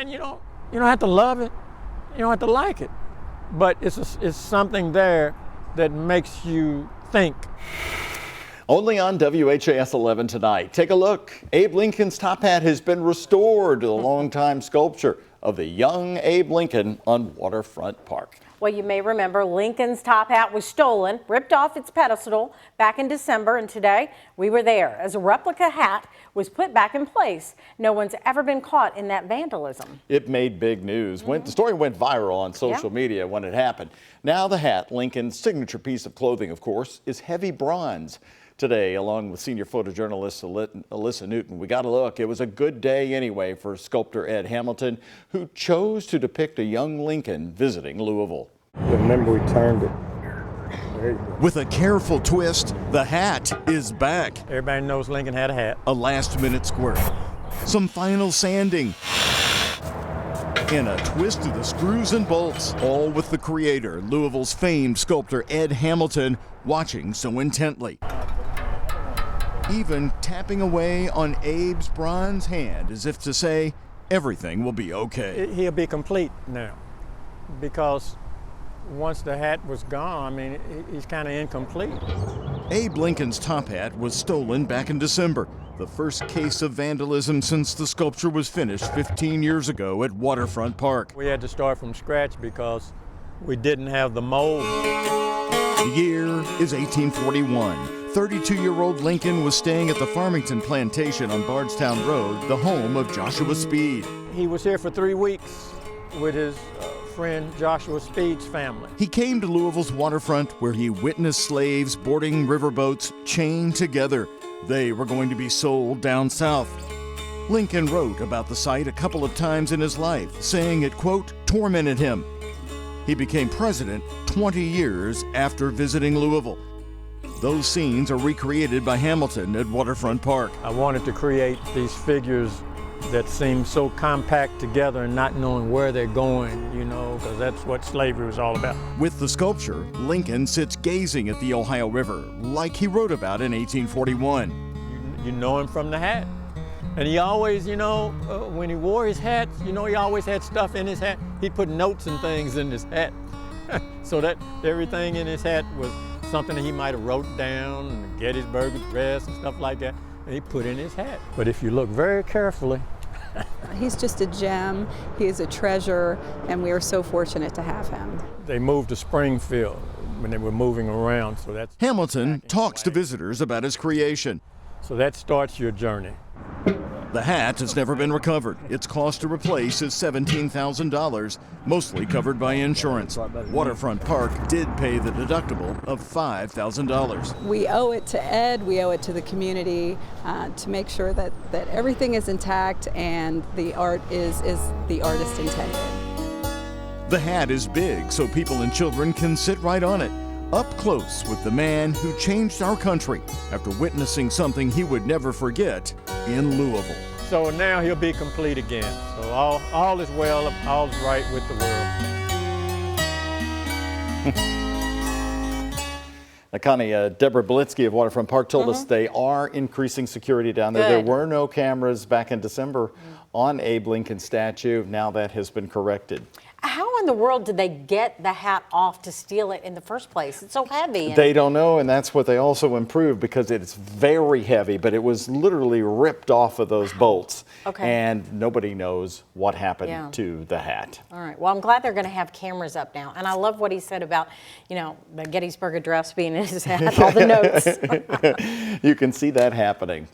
man, you don't have to love it. You don't have to like it. But it's something there that makes you think. Only on WHAS 11 tonight. Take a look. Abe Lincoln's top hat has been restored to the longtime sculpture of the young Abe Lincoln on Waterfront Park. Well, you may remember Lincoln's top hat was stolen, ripped off its pedestal back in December, and today we were there as a replica hat was put back in place. No one's ever been caught in that vandalism. It made big news. The story went viral on social media when it happened. Now the hat, Lincoln's signature piece of clothing, of course, is heavy bronze. Today, along with senior photojournalist Alyssa Newton, we got a look. It was a good day anyway for sculptor Ed Hamilton, who chose to depict a young Lincoln visiting Louisville. Remember, we turned it. There you go. With a careful twist, the hat is back. Everybody knows Lincoln had a hat. A last-minute squirt, some final sanding, and a twist to the screws and bolts, all with the creator, Louisville's famed sculptor Ed Hamilton, watching so intently. Even tapping away on Abe's bronze hand as if to say, everything will be okay. He'll be complete now, because once the hat was gone, I mean, he's kind of incomplete. Abe Lincoln's top hat was stolen back in December, the first case of vandalism since the sculpture was finished 15 years ago at Waterfront Park. We had to start from scratch because we didn't have the mold. The year is 1841. 32-year-old Lincoln was staying at the Farmington Plantation on Bardstown Road, the home of Joshua Speed. He was here for 3 weeks with his friend Joshua Speed's family. He came to Louisville's waterfront where he witnessed slaves boarding riverboats chained together. They were going to be sold down south. Lincoln wrote about the site a couple of times in his life, saying it, quote, tormented him. He became president 20 years after visiting Louisville. Those scenes are recreated by Hamilton at Waterfront Park. I wanted to create these figures that seem so compact together and not knowing where they're going, because that's what slavery was all about. With the sculpture, Lincoln sits gazing at the Ohio River, like he wrote about in 1841. You know him from the hat. And he always, when he wore his hat, he always had stuff in his hat. He'd put notes and things in his hat. So that everything in his hat was something that he might have wrote down, and Gettysburg Address and stuff like that, and he put in his hat. But if you look very carefully, he's just a gem, he is a treasure, and we are so fortunate to have him. They moved to Springfield when they were moving around, so that's... Hamilton talks to visitors about his creation. So that starts your journey. The hat has never been recovered. Its cost to replace is $17,000, mostly covered by insurance. Waterfront Park did pay the deductible of $5,000. We owe it to Ed, we owe it to the community to make sure that everything is intact and the art is the artist intended. The hat is big so people and children can sit right on it, up close with the man who changed our country after witnessing something he would never forget in Louisville. So now he'll be complete again. So all is well, all is right with the world. Now, Connie, Deborah Belitsky of Waterfront Park told us they are increasing security down there. Good. There were no cameras back in December on Abe Lincoln's statue. Now that has been corrected. How in the world did they get the hat off to steal it in the first place? It's so heavy. They don't know, and that's what they also improved, because it's very heavy, but it was literally ripped off of those bolts. Okay. And nobody knows what happened to the hat. All right. Well, I'm glad they're going to have cameras up now. And I love what he said about, the Gettysburg Address being in his hat, all the notes. You can see that happening.